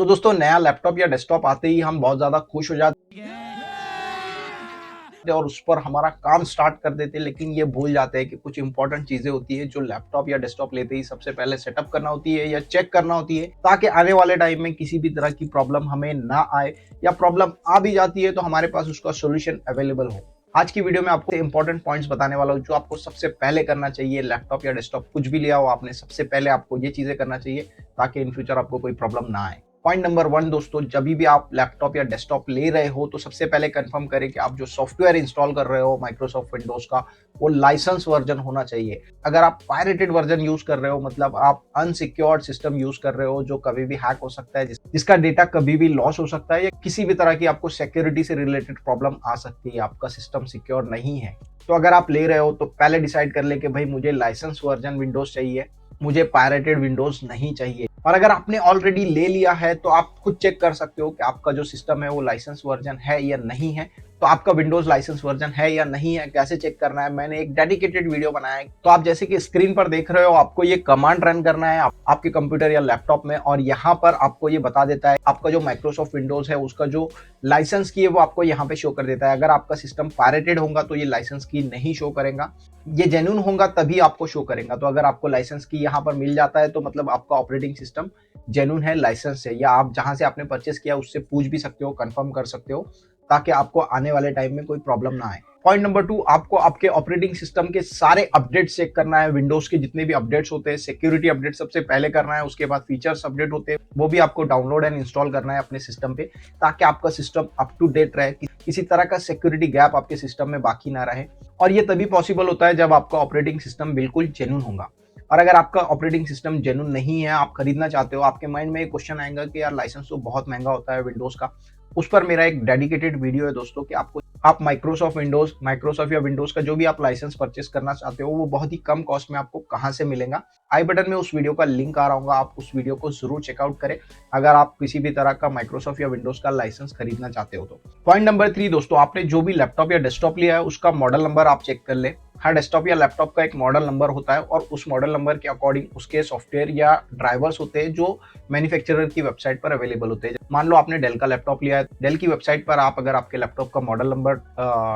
तो दोस्तों नया लैपटॉप या डेस्कटॉप आते ही हम बहुत ज़्यादा खुश हो जाते हैं और उस पर हमारा काम स्टार्ट कर देते हैं, लेकिन ये भूल जाते हैं कि कुछ इंपॉर्टेंट चीज़ें होती है जो लैपटॉप या डेस्कटॉप लेते ही सबसे पहले सेटअप करना होती है या चेक करना होती है, ताकि आने वाले टाइम में किसी भी तरह की प्रॉब्लम हमें ना आए, या प्रॉब्लम आ भी जाती है तो हमारे पास उसका सोल्यूशन अवेलेबल हो। आज की वीडियो में आपको इंपॉर्टेंट पॉइंट्स बताने वाला हूँ जो आपको सबसे पहले करना चाहिए। लैपटॉप या डेस्कटॉप कुछ भी लिया हो आपने, सबसे पहले आपको ये चीज़ें करना चाहिए ताकि इन फ्यूचर आपको कोई प्रॉब्लम ना आए। पॉइंट नंबर 1 दोस्तों, जब भी आप लैपटॉप या डेस्कटॉप ले रहे हो तो सबसे पहले कंफर्म करें कि आप जो सॉफ्टवेयर इंस्टॉल कर रहे हो माइक्रोसॉफ्ट विंडोज का, वो लाइसेंस वर्जन होना चाहिए। अगर आप पायरेटेड वर्जन यूज कर रहे हो, मतलब आप अनसिक्योर्ड सिस्टम यूज कर रहे हो जो कभी भी हैक हो सकता है, जिसका डेटा कभी भी लॉस हो सकता है, या किसी भी तरह की आपको सिक्योरिटी से रिलेटेड प्रॉब्लम आ सकती है, आपका सिस्टम सिक्योर नहीं है, तो अगर आप ले रहे हो तो पहले डिसाइड कर ले कि भाई मुझे लाइसेंस वर्जन विंडोज चाहिए, मुझे पायरेटेड विंडोज नहीं चाहिए। और अगर आपने ऑलरेडी ले लिया है तो आप खुद चेक कर सकते हो कि आपका जो सिस्टम है वो लाइसेंस वर्जन है या नहीं है। तो आपका विंडोज लाइसेंस वर्जन है या नहीं है, कैसे चेक करना है, मैंने एक डेडिकेटेड वीडियो बनाया है। तो आप जैसे कि स्क्रीन पर देख रहे हो, आपको ये कमांड रन करना है आपके कंप्यूटर या लैपटॉप में, और यहाँ पर आपको ये बता देता है आपका जो माइक्रोसॉफ्ट विंडोज है उसका जो लाइसेंस की है वो आपको यहाँ पे शो कर देता है। अगर आपका सिस्टम पायरेटेड होगा तो ये लाइसेंस की नहीं शो करेगा, ये जेन्युइन होगा तभी आपको शो करेगा। तो अगर आपको लाइसेंस की यहाँ पर मिल जाता है तो मतलब आपका ऑपरेटिंग सिस्टम जेन्युइन है, लाइसेंस है, या आप जहां से आपने परचेस किया उससे पूछ भी सकते हो, कंफर्म कर सकते हो, ताकि आपको आने वाले टाइम में कोई प्रॉब्लम ना आए। पॉइंट नंबर 2, आपको आपके ऑपरेटिंग सिस्टम के सारे अपडेट्स चेक करना है। विंडोज के जितने भी अपडेट्स होते हैं, सिक्योरिटी अपडेट सबसे पहले करना है, उसके बाद फीचर्स अपडेट होते हैं, वो भी आपको डाउनलोड एंड इंस्टॉल करना है अपने सिस्टम पे, ताकि आपका सिस्टम अप टू डेट रहे, किसी तरह का सिक्योरिटी गैप आपके सिस्टम में बाकी ना रहे। और ये तभी पॉसिबल होता है जब आपका ऑपरेटिंग सिस्टम बिल्कुल जेन्युइन होगा। और अगर आपका ऑपरेटिंग सिस्टम जेन्युइन नहीं है, आप खरीदना चाहते हो, आपके माइंड में एक क्वेश्चन आएगा कि यार लाइसेंस तो बहुत महंगा होता है विंडोज का। उस पर मेरा एक डेडिकेटेड वीडियो है दोस्तों कि आपको आप माइक्रोसॉफ्ट या विंडोज का जो भी आप लाइसेंस परचेस करना चाहते हो वो बहुत ही कम कॉस्ट में आपको कहां से मिलेगा। आई बटन में उस वीडियो का लिंक आ रहा होगा, आप उस वीडियो को जरूर चेकआउट करें अगर आप किसी भी तरह का माइक्रोसॉफ्ट या विंडोज का लाइसेंस खरीदना चाहते हो तो। पॉइंट नंबर 3 दोस्तों, आपने जो भी लैपटॉप या डेस्कटॉप लिया है उसका मॉडल नंबर आप चेक कर ले। हर डेस्कटॉप या लैपटॉप का एक मॉडल नंबर होता है और उस मॉडल नंबर के अकॉर्डिंग उसके सॉफ्टवेयर या ड्राइवर्स होते हैं जो मैन्युफैक्चरर की वेबसाइट पर अवेलेबल होते हैं। मान लो आपने डेल का लैपटॉप लिया है, डेल की वेबसाइट पर आप अगर आपके लैपटॉप का मॉडल नंबर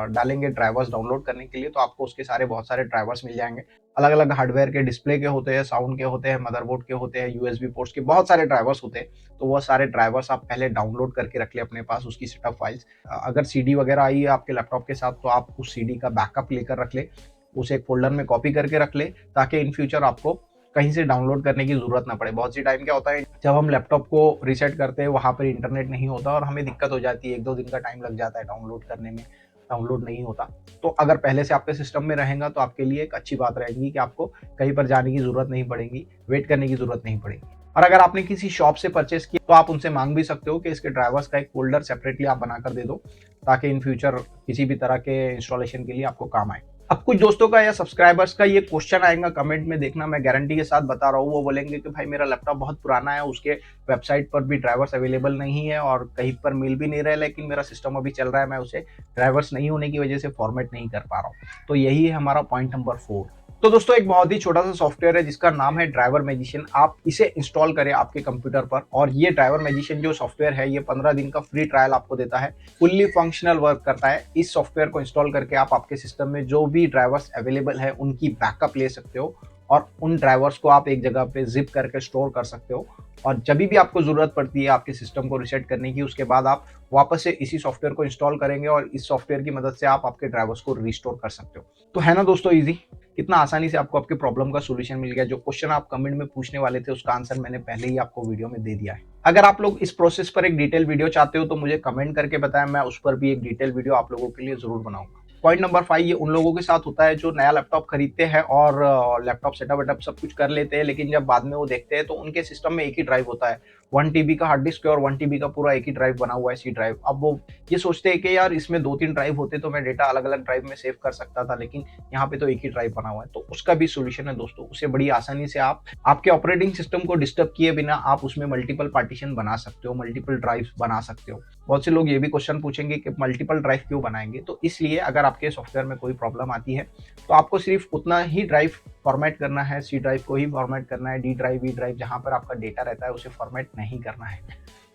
डालेंगे ड्राइवर्स डाउनलोड करने के लिए, तो आपको उसके बहुत सारे ड्राइवर्स मिल जाएंगे। अलग अलग हार्डवेयर के, डिस्प्ले के होते हैं, साउंड के होते हैं, मदरबोर्ड के होते हैं, यूएसबी पोर्ट्स के बहुत सारे ड्राइवर्स होते हैं। तो वो सारे ड्राइवर्स आप पहले डाउनलोड करके रख ले अपने पास, उसकी सेटअप फाइल्स। अगर सीडी वगैरह आई है आपके लैपटॉप के साथ तो आप उस सीडी का बैकअप लेकर रख ले, उसे एक फोल्डर में कॉपी करके रख ले, ताकि इन फ्यूचर आपको कहीं से डाउनलोड करने की जरूरत ना पड़े। बहुत सी टाइम क्या होता है, जब हम लैपटॉप को रीसेट करते हैं वहां पर इंटरनेट नहीं होता और हमें दिक्कत हो जाती है, 1-2 दिन का टाइम लग जाता है डाउनलोड करने में, डाउनलोड नहीं होता। तो अगर पहले से आपके सिस्टम में रहेगा तो आपके लिए एक अच्छी बात रहेगी कि आपको कहीं पर जाने की जरूरत नहीं पड़ेगी, वेट करने की जरूरत नहीं पड़ेगी। और अगर आपने किसी शॉप से परचेस किया तो आप उनसे मांग भी सकते हो कि इसके ड्राइवर्स का एक फोल्डर सेपरेटली आप बनाकर दे दो, ताकि इन फ्यूचर किसी भी तरह के इंस्टॉलेशन के लिए आपको काम आए। अब कुछ दोस्तों का या सब्सक्राइबर्स का ये क्वेश्चन आएगा कमेंट में, देखना मैं गारंटी के साथ बता रहा हूँ, वो बोलेंगे कि भाई मेरा लैपटॉप बहुत पुराना है, उसके वेबसाइट पर भी ड्राइवर्स अवेलेबल नहीं है और कहीं पर मिल भी नहीं रहा है, लेकिन मेरा सिस्टम अभी चल रहा है, मैं उसे ड्राइवर्स नहीं होने की वजह से फॉर्मेट नहीं कर पा रहा हूँ। तो यही है हमारा पॉइंट नंबर 4। तो दोस्तों एक बहुत ही छोटा सा सॉफ्टवेयर है जिसका नाम है ड्राइवर मैजिशियन। आप इसे इंस्टॉल करें आपके कंप्यूटर पर, और ये ड्राइवर मैजिशियन जो सॉफ्टवेयर है ये 15 दिन का फ्री ट्रायल आपको देता है। फुल्ली फंक्शनल वर्क करता है। इस सॉफ्टवेयर को इंस्टॉल करके आप आपके सिस्टम में जो भी ड्राइवर्स अवेलेबल है उनकी बैकअप ले सकते हो, और उन ड्राइवर्स को आप एक जगह पे जिप करके स्टोर कर सकते हो, और जब भी आपको जरूरत पड़ती है आपके सिस्टम को रीसेट करने की, उसके बाद आप वापस से इसी सॉफ्टवेयर को इंस्टॉल करेंगे और इस सॉफ्टवेयर की मदद से आप आपके ड्राइवर्स को रिस्टोर कर सकते हो। तो है ना दोस्तों इजी, कितना आसानी से आपको आपके प्रॉब्लम का सॉल्यूशन मिल गया। जो क्वेश्चन आप कमेंट में पूछने वाले थे उसका आंसर मैंने पहले ही आपको वीडियो में दे दिया है। अगर आप लोग इस प्रोसेस पर एक डिटेल वीडियो चाहते हो तो मुझे कमेंट करके बताएं, मैं उस पर भी एक डिटेल वीडियो आप लोगों के लिए जरूर बनाऊंगा। पॉइंट नंबर 5, ये उन लोगों के साथ होता है जो नया लैपटॉप खरीदते हैं और लैपटॉप सेटअप वेटअप सब कुछ कर लेते हैं, लेकिन जब बाद में वो देखते हैं तो उनके सिस्टम में एक ही ड्राइव होता है, 1 TB का हार्ड डिस्क है और 1 TB का पूरा एक ही ड्राइव बना हुआ है, सी ड्राइव। अब वो ये सोचते हैं कि यार इसमें 2-3 ड्राइव होते तो मैं डेटा अलग अलग ड्राइव में सेव कर सकता था, लेकिन यहाँ पे तो एक ही ड्राइव बना हुआ है। तो उसका भी सोल्यूशन है दोस्तों, उसे बड़ी आसानी से आप आपके ऑपरेटिंग सिस्टम को डिस्टर्ब किए बिना आप उसमें मल्टीपल पार्टीशन बना सकते हो, मल्टीपल ड्राइव बना सकते हो। बहुत से लोग ये भी क्वेश्चन पूछेंगे कि मल्टीपल ड्राइव क्यों बनाएंगे, तो इसलिए अगर आपके सॉफ्टवेयर में कोई प्रॉब्लम आती है तो आपको सिर्फ उतना ही ड्राइव फॉर्मेट करना है, सी ड्राइव को ही फॉर्मेट करना है, डी ड्राइव, ई ड्राइव जहां पर आपका डेटा रहता है उसे फॉर्मेट नहीं करना है।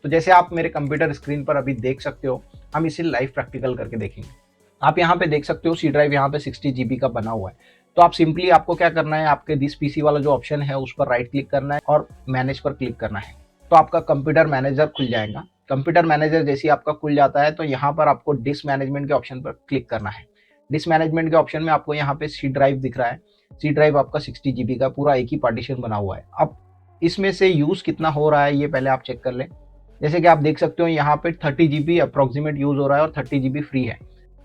तो जैसे आप मेरे कंप्यूटर स्क्रीन पर अभी देख सकते हो, हम इसे लाइव प्रैक्टिकल करके देखेंगे। आप यहाँ पे देख सकते हो सी ड्राइव यहाँ पे 60 GB का बना हुआ है। तो आप सिंपली आपको क्या करना है, आपके दिस पीसी वाला जो ऑप्शन है उस पर राइट क्लिक करना है और मैनेज पर क्लिक करना है। तो आपका कंप्यूटर मैनेजर खुल जाएगा। कंप्यूटर मैनेजर जैसे ही आपका खुल जाता है तो यहाँ पर आपको डिस्क मैनेजमेंट के ऑप्शन पर क्लिक करना है। डिस्क मैनेजमेंट के ऑप्शन में आपको यहाँ पे सी ड्राइव दिख रहा है। सी ड्राइव आपका 60 GB का पूरा एक ही पार्टीशन बना हुआ है। अब इसमें से यूज कितना हो रहा है ये पहले आप चेक कर लें। जैसे कि आप देख सकते हो यहाँ पे 30 GB अप्रोक्सीमेट यूज हो रहा है और 30 GB फ्री है।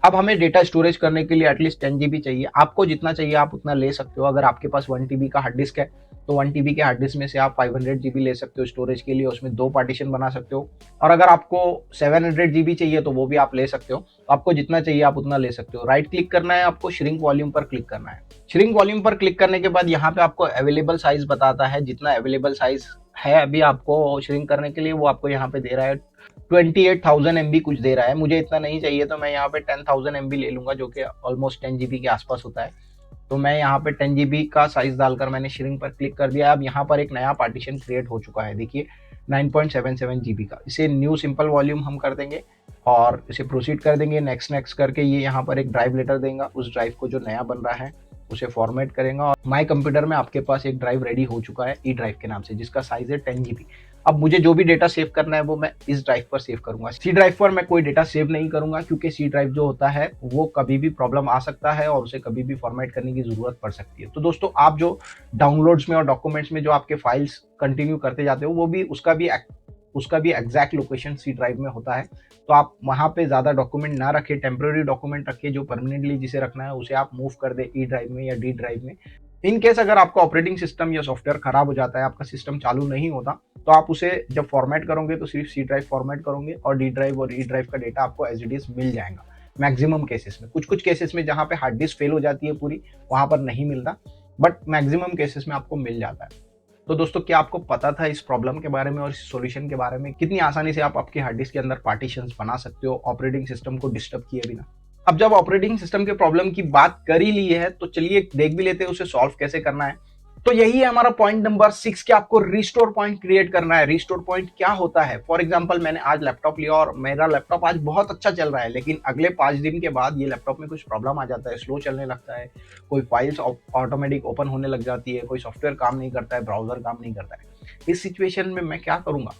अब हमें डेटा स्टोरेज करने के लिए एटलीस्ट 10 GB चाहिए। आपको जितना चाहिए आप उतना ले सकते हो। अगर आपके पास 1 TB का हार्ड डिस्क है तो 1 TB के हार्ड डिस्क में से आप 500 GB ले सकते हो स्टोरेज के लिए, उसमें 2 पार्टीशन बना सकते हो। और अगर आपको 700 GB चाहिए तो वो भी आप ले सकते हो। तो आपको जितना चाहिए आप उतना ले सकते हो। राइट क्लिक करना है, आपको श्रिंक वॉल्यूम पर क्लिक करना है। श्रिंक वॉल्यूम पर क्लिक करने के बाद यहाँ पे आपको अवेलेबल साइज बताता है। जितना अवेलेबल साइज है अभी आपको श्रिंक करने के लिए वो आपको यहाँ पे दे रहा है 28,000 MB कुछ दे रहा है। मुझे इतना नहीं चाहिए तो मैं यहाँ पे 10,000 MB ले लूंगा, जो कि ऑलमोस्ट 10 GB के आसपास होता है। तो मैं यहाँ पे 10 GB का साइज डालकर मैंने श्रिंक पर क्लिक कर दिया। अब यहाँ पर एक नया पार्टीशन क्रिएट हो चुका है, देखिए 9.77 GB का। इसे न्यू सिंपल वॉल्यूम हम कर देंगे और इसे प्रोसीड कर देंगे। नेक्स्ट नेक्स्ट करके ये यहाँ पर एक ड्राइव लेटर देगा। उस ड्राइव को जो नया बन रहा है उसे फॉर्मेट करेगा और माय कंप्यूटर में आपके पास एक ड्राइव रेडी हो चुका है ई ड्राइव के नाम से, जिसका साइज है 10 GB। अब मुझे जो भी डेटा सेव करना है वो मैं इस ड्राइव पर सेव करूंगा। सी ड्राइव पर मैं कोई डेटा सेव नहीं करूंगा क्योंकि सी ड्राइव जो होता है वो कभी भी प्रॉब्लम आ सकता है और उसे कभी भी फॉर्मेट करने की जरूरत पड़ सकती है। तो दोस्तों आप जो डाउनलोड्स में और डॉक्यूमेंट्स में जो आपके फाइल्स कंटिन्यू करते जाते हो वो भी उसका भी एग्जैक्ट लोकेशन सी ड्राइव में होता है। तो आप वहाँ पे ज़्यादा डॉक्यूमेंट ना रखें, टेम्प्रेरी डॉक्यूमेंट रखिए। जो परमानेंटली जिसे रखना है उसे आप मूव कर दे ई ड्राइव में या डी ड्राइव में। इन केस अगर आपका ऑपरेटिंग सिस्टम या सॉफ्टवेयर खराब हो जाता है, आपका सिस्टम चालू नहीं होता, तो आप उसे जब फॉर्मेट करोगे तो सिर्फ सी ड्राइव फॉर्मेट करोगे और डी ड्राइव और ई ड्राइव का डेटा आपको एज इट इज मिल जाएगा मैक्सिमम केसेस में। कुछ केसेस में जहाँ पे हार्ड डिस्क फेल हो जाती है पूरी, वहाँ पर नहीं मिलता, बट मैक्सिमम केसेस में आपको मिल जाता है। तो दोस्तों क्या आपको पता था इस प्रॉब्लम के बारे में और इस सॉल्यूशन के बारे में, कितनी आसानी से आप आपके हार्ड डिस्क के अंदर पार्टीशंस बना सकते हो ऑपरेटिंग सिस्टम को डिस्टर्ब किए बिना। अब जब ऑपरेटिंग सिस्टम के प्रॉब्लम की बात कर ही ली है तो चलिए देख भी लेते हैं उसे सॉल्व कैसे करना है। तो यही है हमारा पॉइंट नंबर 6 कि आपको रिस्टोर पॉइंट क्रिएट करना है। रिस्टोर पॉइंट क्या होता है? फॉर एग्जांपल मैंने आज लैपटॉप लिया और मेरा लैपटॉप आज बहुत अच्छा चल रहा है, लेकिन अगले 5 दिन के बाद ये लैपटॉप में कुछ प्रॉब्लम आ जाता है, स्लो चलने लगता है, कोई फाइल्स ऑटोमेटिक ओपन होने लग जाती है, कोई सॉफ्टवेयर काम नहीं करता है, ब्राउजर काम नहीं करता है। इस सिचुएशन में मैं क्या करूंगा?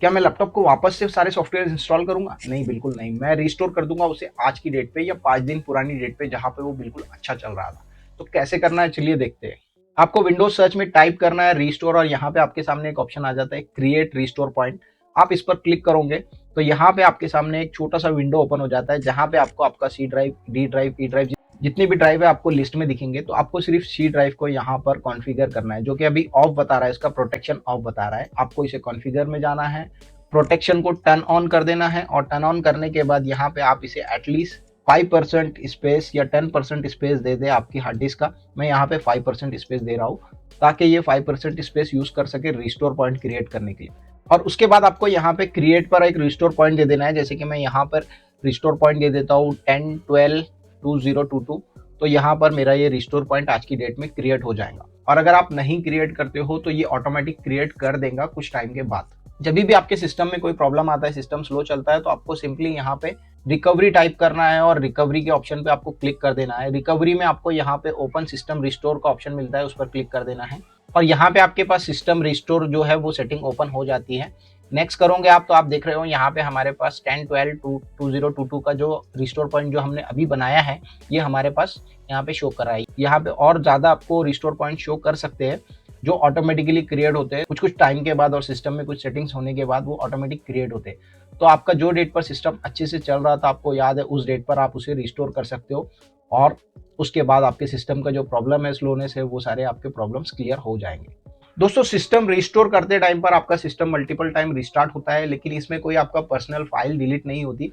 क्या मैं लैपटॉप को वापस से सारे सॉफ्टवेयर इंस्टॉल करूंगा? नहीं, बिल्कुल नहीं। मैं रिस्टोर कर दूंगा उसे आज की डेट पे या 5 दिन पुरानी डेट पे जहां पे वो बिल्कुल अच्छा चल रहा था। तो कैसे करना है चलिए देखते हैं। आपको विंडोज सर्च में टाइप करना है रिस्टोर और यहाँ पे आपके सामने एक ऑप्शन आ जाता है क्रिएट रिस्टोर पॉइंट। आप इस पर क्लिक करोगे तो यहाँ पे आपके सामने एक छोटा सा विंडो ओपन हो जाता है जहाँ पे आपको आपका C drive, D drive, E drive जितनी भी ड्राइव है आपको लिस्ट में दिखेंगे। तो आपको सिर्फ सी ड्राइव को यहाँ पर कॉन्फ़िगर करना है, जो कि अभी ऑफ बता रहा है, इसका प्रोटेक्शन ऑफ बता रहा है। आपको इसे कॉन्फ़िगर में जाना है, प्रोटेक्शन को टर्न ऑन कर देना है और टर्न ऑन करने के बाद यहाँ पे आप इसे एटलीस्ट 5% स्पेस या 10% स्पेस दे दे आपकी हार्ड डिस्क का। मैं यहाँ पे 5% स्पेस दे रहा हूँ ताकि ये 5% स्पेस यूज कर सके रिस्टोर पॉइंट क्रिएट करने के लिए। और उसके बाद आपको यहाँ पे क्रिएट पर एक रिस्टोर पॉइंट दे देना है। जैसे कि मैं यहाँ पर रिस्टोर पॉइंट दे देता हूँ 10/12/2022। तो यहाँ पर मेरा ये रिस्टोर पॉइंट आज की डेट में क्रिएट हो जाएगा। और अगर आप नहीं क्रिएट करते हो तो ये ऑटोमेटिक क्रिएट कर देगा कुछ टाइम के बाद। जब भी आपके सिस्टम में कोई प्रॉब्लम आता है, सिस्टम स्लो चलता है, तो आपको सिंपली यहाँ पे रिकवरी टाइप करना है और रिकवरी के ऑप्शन पे आपको क्लिक कर देना है। रिकवरी में आपको यहाँ पे ओपन सिस्टम रिस्टोर का ऑप्शन मिलता है, उस पर क्लिक कर देना है और यहाँ पे आपके पास सिस्टम रिस्टोर जो है वो सेटिंग ओपन हो जाती है। नेक्स्ट करोगे आप तो आप देख रहे हो यहाँ पे हमारे पास 10/12/2022 का जो रिस्टोर पॉइंट जो हमने अभी बनाया है ये हमारे पास यहाँ पे शो कर रहा है। यहाँ पे और ज्यादा आपको रिस्टोर पॉइंट शो कर सकते हैं जो ऑटोमेटिकली क्रिएट होते हैं कुछ टाइम के बाद और सिस्टम में कुछ सेटिंग्स होने के बाद वो ऑटोमेटिक क्रिएट होते हैं। तो आपका जो डेट पर सिस्टम अच्छे से चल रहा था, आपको याद है, उस डेट पर आप उसे रिस्टोर कर सकते हो और उसके बाद आपके सिस्टम का जो प्रॉब्लम है स्लोनेस है वो सारे आपके प्रॉब्लम्स क्लियर हो जाएंगे। दोस्तों सिस्टम रिस्टोर करते टाइम पर आपका सिस्टम मल्टीपल टाइम रिस्टार्ट होता है, लेकिन इसमें कोई आपका पर्सनल फाइल डिलीट नहीं होती।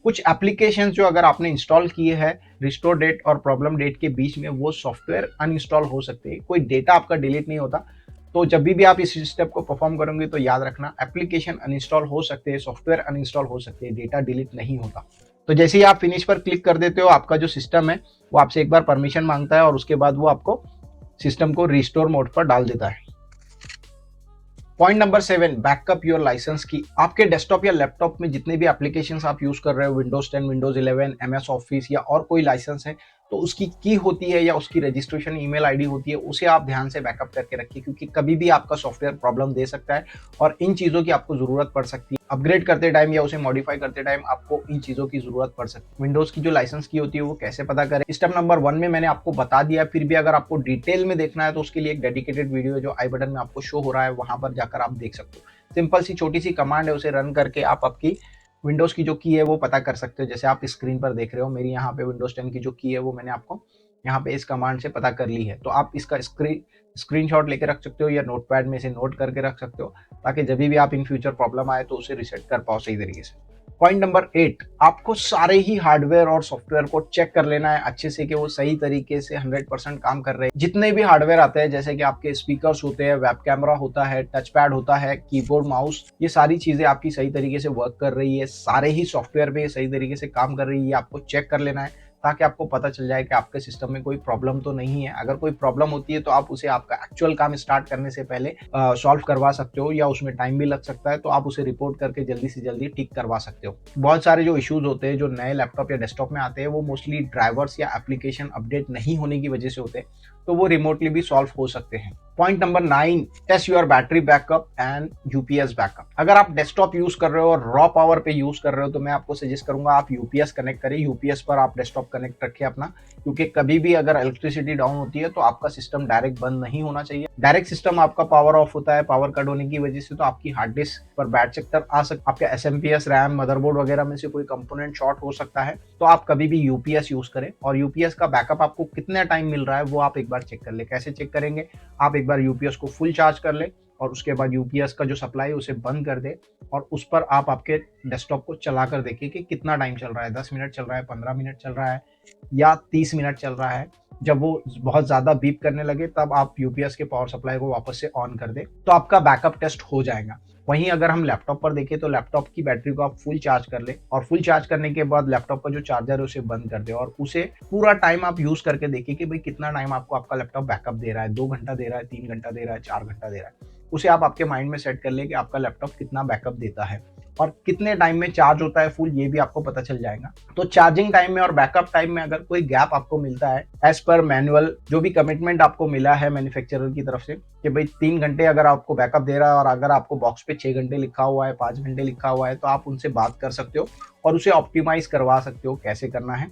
कुछ एप्लीकेशन जो अगर आपने इंस्टॉल किए हैं रिस्टोर डेट और प्रॉब्लम डेट के बीच में, वो सॉफ्टवेयर अनइंस्टॉल हो सकते हैं। कोई डेटा आपका डिलीट नहीं होता। तो जब भी आप इस स्टेप को परफॉर्म करोगे तो याद रखना एप्लीकेशन अनइंस्टॉल हो सकते हैं, सॉफ्टवेयर अनइंस्टॉल हो सकते हैं, डेटा डिलीट नहीं होता। तो जैसे ही आप फिनिश पर क्लिक कर देते हो, आपका जो सिस्टम है वो आपसे एक बार परमिशन मांगता है और उसके बाद वो आपको सिस्टम को रिस्टोर मोड पर डाल देता है। Point number 7, backup your licence की। आपके डेस्कटॉप या लैपटॉप में जितने भी एप्लीकेशंस आप यूज कर रहे हो, विंडोज 10, विंडोज 11, एमएस ऑफिस या और कोई लाइसेंस है, तो उसकी की होती है या उसकी रजिस्ट्रेशन ईमेल आईडी होती है, उसे आप ध्यान से बैकअप करके रखिए, क्योंकि कभी भी आपका सॉफ्टवेयर प्रॉब्लम दे सकता है और इन चीजों की आपको जरूरत पड़ सकती है। अपग्रेड करते टाइम या उसे मॉडिफाई करते टाइम आपको इन चीजों की जरूरत पड़ सकती है। विंडोज की जो लाइसेंस की होती है वो कैसे पता करें, स्टेप नंबर 1 में मैंने आपको बता दिया। फिर भी अगर आपको डिटेल में देखना है तो उसके लिए एक डेडिकेटेड वीडियो है जो आई बटन में आपको शो हो रहा है, वहां पर जाकर आप देख सकते हो। सिंपल सी छोटी सी कमांड है, उसे रन करके आप आपकी विंडोज की जो की है वो पता कर सकते हो। जैसे आप स्क्रीन पर देख रहे हो, मेरी यहाँ पे विंडोज 10 की जो की है वो मैंने आपको यहाँ पे इस कमांड से पता कर ली है। तो आप इसका स्क्रीनशॉट लेके रख सकते हो या नोटपैड में से नोट करके रख सकते हो, ताकि जब भी आप इन फ्यूचर प्रॉब्लम आए तो उसे रिसेट कर पाओ सही तरीके से। पॉइंट नंबर 8, आपको सारे ही हार्डवेयर और सॉफ्टवेयर को चेक कर लेना है अच्छे से कि वो सही तरीके से 100% काम कर रहे हैं। जितने भी हार्डवेयर आते हैं, जैसे कि आपके स्पीकर्स होते हैं, वेब कैमरा होता है, टच पैड होता है, कीबोर्ड, माउस, ये सारी चीजें आपकी सही तरीके से वर्क कर रही है, सारे ही सॉफ्टवेयर पे सही तरीके से काम कर रही है, आपको चेक कर लेना है, ताकि आपको पता चल जाए कि आपके सिस्टम में कोई प्रॉब्लम तो नहीं है। अगर कोई प्रॉब्लम होती है तो आप उसे आपका एक्चुअल काम स्टार्ट करने से पहले सॉल्व करवा सकते हो, या उसमें टाइम भी लग सकता है, तो आप उसे रिपोर्ट करके जल्दी से जल्दी ठीक करवा सकते हो। बहुत सारे जो इश्यूज होते हैं जो नए लैपटॉप या डेस्कटॉप में आते हैं, वो मोस्टली ड्राइवर्स या एप्लीकेशन अपडेट नहीं होने की वजह से होते हैं, तो वो रिमोटली भी सॉल्व हो सकते हैं। Point number 9, test your battery backup and UPS backup. अगर आप डेस्कटॉप यूज कर रहे हो और रॉ पावर पे यूज कर रहे हो, तो मैं आपको सजेस्ट करूंगा आप यूपीएस कनेक्ट करें। यूपीएस पर आप डेस्कटॉप कनेक्ट रखिए अपना, क्योंकि कभी भी अगर इलेक्ट्रिसिटी डाउन होती है तो आपका सिस्टम डायरेक्ट बंद नहीं होना चाहिए। डायरेक्ट सिस्टम आपका पावर ऑफ होता है पावर कट होने की वजह से, तो आपकी हार्ड डिस्क पर बैड सेक्टर आ सकता है, आपके एसएमपीएस, रैम, मदरबोर्ड वगैरह में से कोई कंपोनेंट शॉर्ट हो सकता है। तो आप कभी भी यूपीएस यूज करें, और यूपीएस का बैकअप आपको कितना टाइम मिल रहा है वो आप एक बार चेक कर ले। कैसे चेक करेंगे, आप एक बार यूपीएस को फुल चार्ज कर ले और उसके बाद यूपीएस का जो सप्लाई है उसे बंद कर दे, और उस पर आप आपके डेस्कटॉप को चला कर देखिए कि कितना टाइम चल रहा है, 10 मिनट चल रहा है, 15 मिनट चल रहा है, या 30 मिनट चल रहा है। जब वो बहुत ज्यादा बीप करने लगे तब आप यूपीएस के पावर सप्लाई को वापस से ऑन कर दे, तो आपका बैकअप टेस्ट हो जाएगा। वहीं अगर हम लैपटॉप पर देखें तो लैपटॉप की बैटरी को आप फुल चार्ज कर ले, और फुल चार्ज करने के बाद लैपटॉप का जो चार्जर है उसे बंद कर दे, और उसे पूरा टाइम आप यूज करके देखिए कि भाई कितना टाइम आपको आपका लैपटॉप बैकअप दे रहा है। 2 घंटा दे रहा है, 3 घंटा दे रहा है, 4 घंटा दे रहा है। उसे आप आपके माइंड में सेट कर ले कि आपका लैपटॉप कितना बैकअप देता है और कितने टाइम में चार्ज होता है फुल, ये भी आपको पता चल जाएगा। तो चार्जिंग टाइम में और बैकअप टाइम में अगर कोई गैप आपको मिलता है, एज पर मैनुअल जो भी कमिटमेंट आपको मिला है मैन्युफैक्चरर की तरफ से कि भाई 3 घंटे अगर आपको बैकअप दे रहा है, और अगर आपको बॉक्स पे 6 घंटे लिखा हुआ है, 5 घंटे लिखा हुआ है, तो आप उनसे बात कर सकते हो और उसे ऑप्टिमाइज करवा सकते हो। कैसे करना है